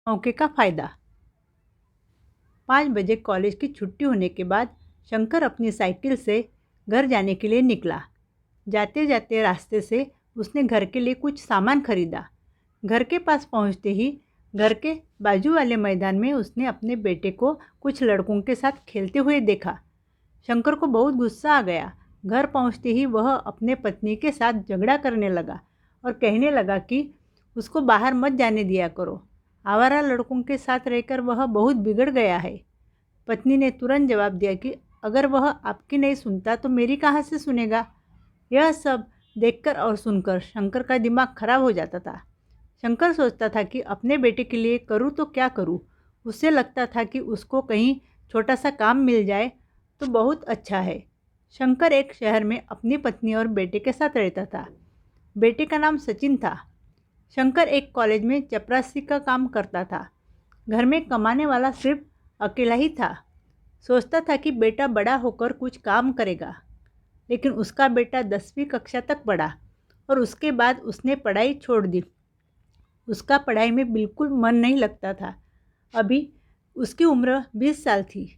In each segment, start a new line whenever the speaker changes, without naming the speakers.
मौके का फ़ायदा। 5 बजे कॉलेज की छुट्टी होने के बाद शंकर अपनी साइकिल से घर जाने के लिए निकला। जाते जाते रास्ते से उसने घर के लिए कुछ सामान खरीदा। घर के पास पहुंचते ही घर के बाजू वाले मैदान में उसने अपने बेटे को कुछ लड़कों के साथ खेलते हुए देखा। शंकर को बहुत गुस्सा आ गया। घर पहुंचते ही वह अपने पत्नी के साथ झगड़ा करने लगा और कहने लगा कि उसको बाहर मत जाने दिया करो। आवारा लड़कों के साथ रहकर वह बहुत बिगड़ गया है। पत्नी ने तुरंत जवाब दिया कि अगर वह आपकी नहीं सुनता तो मेरी कहाँ से सुनेगा। यह सब देखकर और सुनकर शंकर का दिमाग खराब हो जाता था। शंकर सोचता था कि अपने बेटे के लिए करूँ तो क्या करूँ। उससे लगता था कि उसको कहीं छोटा सा काम मिल जाए तो बहुत अच्छा है। शंकर एक शहर में अपनी पत्नी और बेटे के साथ रहता था। बेटे का नाम सचिन था। शंकर एक कॉलेज में चपरासी का काम करता था। घर में कमाने वाला सिर्फ अकेला ही था। सोचता था कि बेटा बड़ा होकर कुछ काम करेगा, लेकिन उसका बेटा 10वीं कक्षा तक पढ़ा और उसके बाद उसने पढ़ाई छोड़ दी। उसका पढ़ाई में बिल्कुल मन नहीं लगता था। अभी उसकी उम्र 20 साल थी।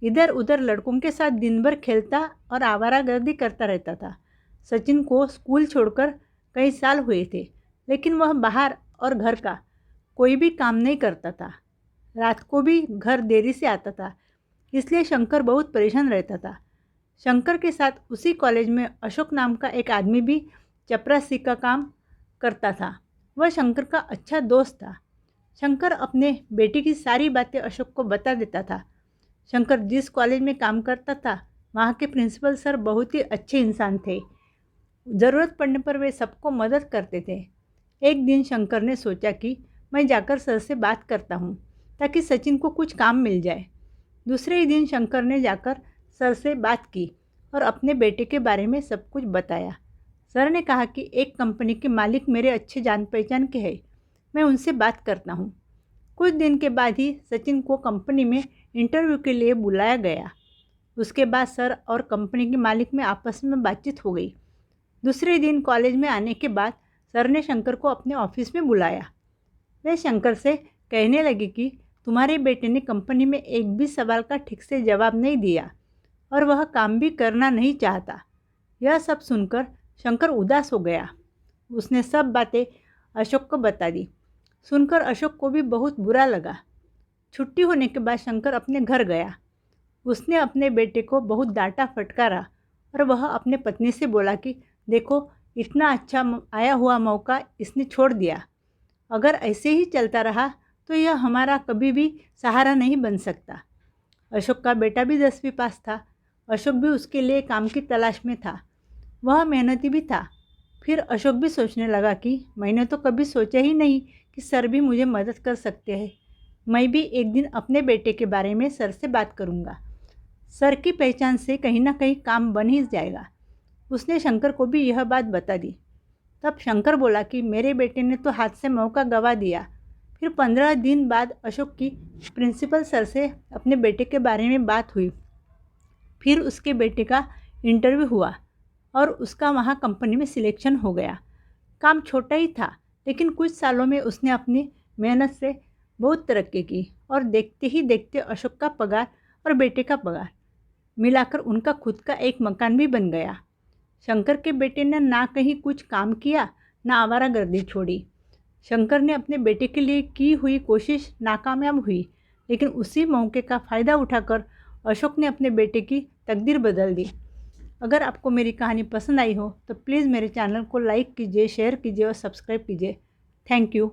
इधर उधर लड़कों के साथ दिन भर खेलता और आवारागर्दी करता रहता था। सचिन को स्कूल छोड़कर कई साल हुए थे, लेकिन वह बाहर और घर का कोई भी काम नहीं करता था। रात को भी घर देरी से आता था, इसलिए शंकर बहुत परेशान रहता था। शंकर के साथ उसी कॉलेज में अशोक नाम का एक आदमी भी चपरासी का काम करता था। वह शंकर का अच्छा दोस्त था। शंकर अपने बेटे की सारी बातें अशोक को बता देता था। शंकर जिस कॉलेज में काम करता था वहाँ के प्रिंसिपल सर बहुत ही अच्छे इंसान थे। ज़रूरत पड़ने पर वे सबको मदद करते थे। एक दिन शंकर ने सोचा कि मैं जाकर सर से बात करता हूँ ताकि सचिन को कुछ काम मिल जाए। दूसरे ही दिन शंकर ने जाकर सर से बात की और अपने बेटे के बारे में सब कुछ बताया। सर ने कहा कि एक कंपनी के मालिक मेरे अच्छे जान पहचान के हैं, मैं उनसे बात करता हूँ। कुछ दिन के बाद ही सचिन को कंपनी में इंटरव्यू के लिए बुलाया गया। उसके बाद सर और कंपनी के मालिक में आपस में बातचीत हो गई। दूसरे दिन कॉलेज में आने के बाद सर ने शंकर को अपने ऑफिस में बुलाया। वे शंकर से कहने लगे कि तुम्हारे बेटे ने कंपनी में एक भी सवाल का ठीक से जवाब नहीं दिया और वह काम भी करना नहीं चाहता। यह सब सुनकर शंकर उदास हो गया। उसने सब बातें अशोक को बता दी। सुनकर अशोक को भी बहुत बुरा लगा। छुट्टी होने के बाद शंकर अपने घर गया। उसने अपने बेटे को बहुत डांटा फटकारा और वह अपने पत्नी से बोला कि देखो, इतना अच्छा आया हुआ मौका इसने छोड़ दिया। अगर ऐसे ही चलता रहा तो यह हमारा कभी भी सहारा नहीं बन सकता। अशोक का बेटा भी 10वीं पास था। अशोक भी उसके लिए काम की तलाश में था। वह मेहनती भी था। फिर अशोक भी सोचने लगा कि मैंने तो कभी सोचा ही नहीं कि सर भी मुझे मदद कर सकते हैं। मैं भी एक दिन अपने बेटे के बारे में सर से बात करूँगा। सर की पहचान से कहीं ना कहीं काम बन ही जाएगा। उसने शंकर को भी यह बात बता दी। तब शंकर बोला कि मेरे बेटे ने तो हाथ से मौका गंवा दिया। फिर 15 दिन बाद अशोक की प्रिंसिपल सर से अपने बेटे के बारे में बात हुई। फिर उसके बेटे का इंटरव्यू हुआ और उसका वहाँ कंपनी में सिलेक्शन हो गया। काम छोटा ही था, लेकिन कुछ सालों में उसने अपनी मेहनत से बहुत तरक्की की और देखते ही देखते अशोक का पगार और बेटे का पगार मिलाकर उनका खुद का एक मकान भी बन गया। शंकर के बेटे ने ना कहीं कुछ काम किया, ना आवारागर्दी छोड़ी। शंकर ने अपने बेटे के लिए की हुई कोशिश नाकामयाब हुई, लेकिन उसी मौके का फ़ायदा उठाकर अशोक ने अपने बेटे की तकदीर बदल दी। अगर आपको मेरी कहानी पसंद आई हो तो प्लीज़ मेरे चैनल को लाइक कीजिए, शेयर कीजिए और सब्सक्राइब कीजिए। Thank you.